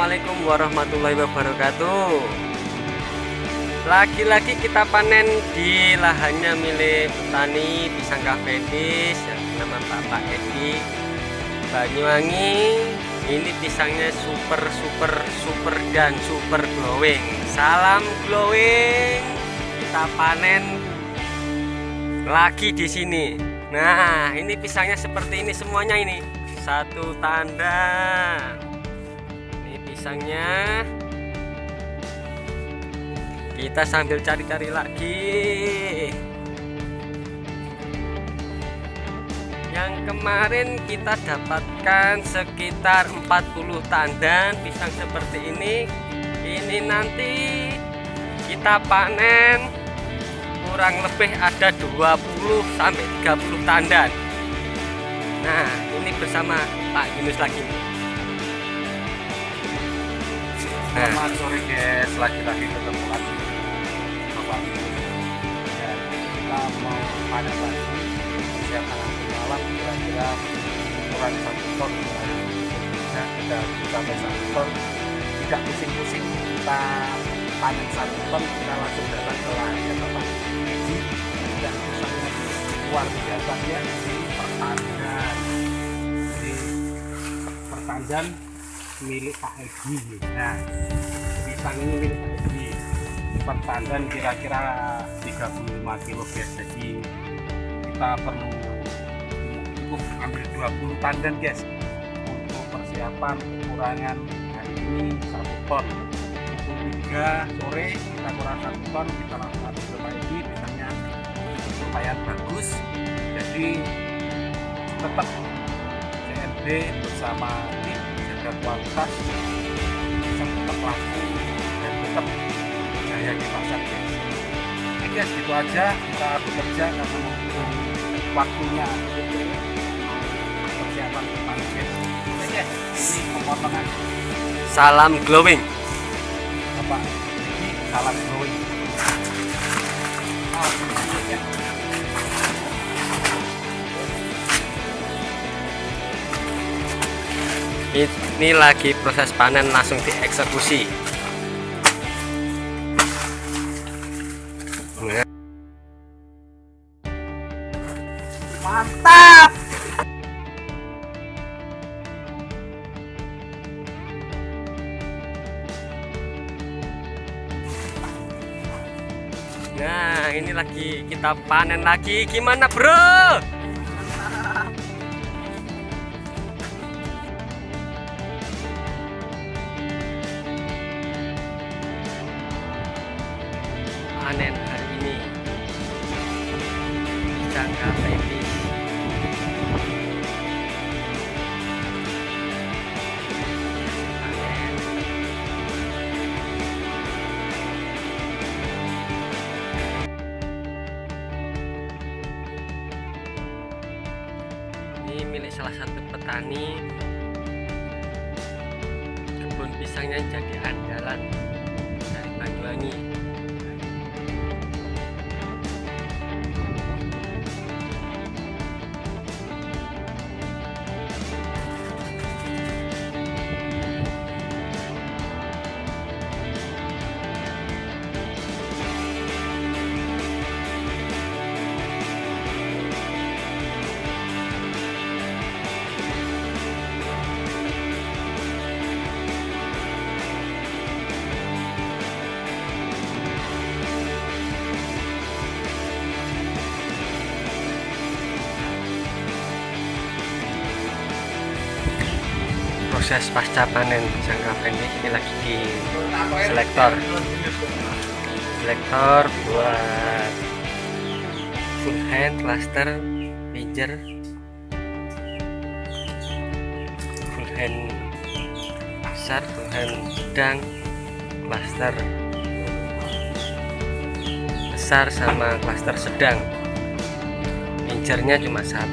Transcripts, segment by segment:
Assalamualaikum warahmatullahi wabarakatuh. Lagi-lagi kita panen di lahannya milik petani pisang Cavendish yang bernama Bapak Edi Banyuwangi. Ini pisangnya super dan super glowing. Salam glowing. Kita panen lagi di sini. Nah, ini pisangnya seperti ini semuanya ini. Satu tanda. Ini pisangnya. Kita sambil cari-cari lagi. Yang kemarin kita dapatkan sekitar 40 tandan pisang seperti ini. Ini nanti kita panen kurang lebih ada 20 sampai 30 tandan. Nah, ini bersama Pak Yunus lagi. Selamat sore guys, lagi-lagi ketemu lagi Bapak Yunus. Ya, kita mau panen lagi siapa nanti malam kira-kira ukuran 1 ton. Nah, kita sampai 1 ton, tidak pusing-pusing, kita panen 1 ton, kita langsung datang ke lahannya Bapak Edi. Dan pisangnya luar biasa ya, di pertanian, di pertanian milik Pak Edi. Nah, pisang ini milik Pak Edi, per tandan kira-kira 35 kilo guys. Jadi kita perlu cukup ambil 20 tandan guys untuk persiapan kekurangan hari ini 1 ton. Pukul 3 sore kita kurang 1 ton, kita langsung ambil ke Pak Edi. Pisangnya lumayan bagus, jadi tetap CNB bersama tim jaga kualitas pisang tetap laku dan tetap jaya di pasar guys. Oke guys, gitu aja kita bekerja karena mendukung waktunya persiapan panen guys. Oke guys, ini pemotongan. Salam glowing. Bapak Edi, salam glowing. Ini lagi proses panen, langsung dieksekusi. Mantap. Nah, ini lagi kita panen lagi. Gimana, bro? Panen hari ini pisang Cavendish. Panen. Ini milik salah satu petani. Kebun pisangnya jadi andalan dari Banyuwangi. Proses pasca panen pisang Cavendish ini lagi di selektor buat full hand, cluster, pinjer, full hand besar, full hand sedang, cluster besar sama cluster sedang. Pinjernya cuma 1.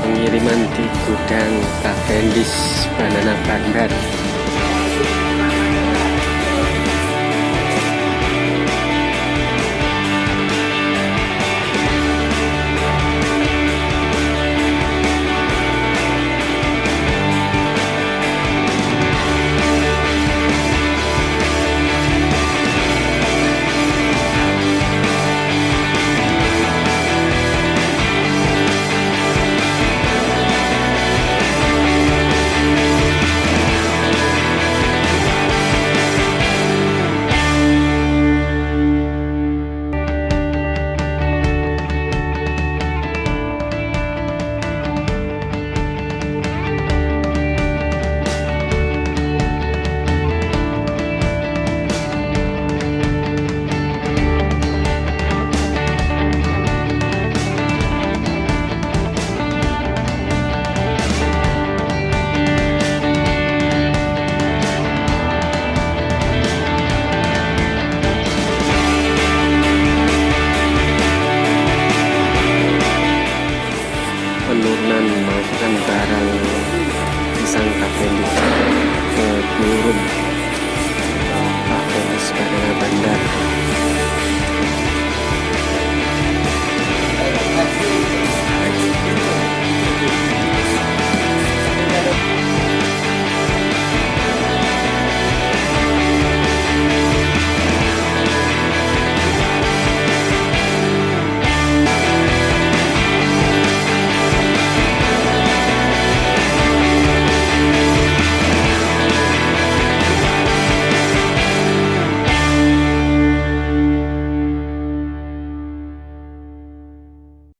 pengiriman di gudang Cavendish Banana Bandar.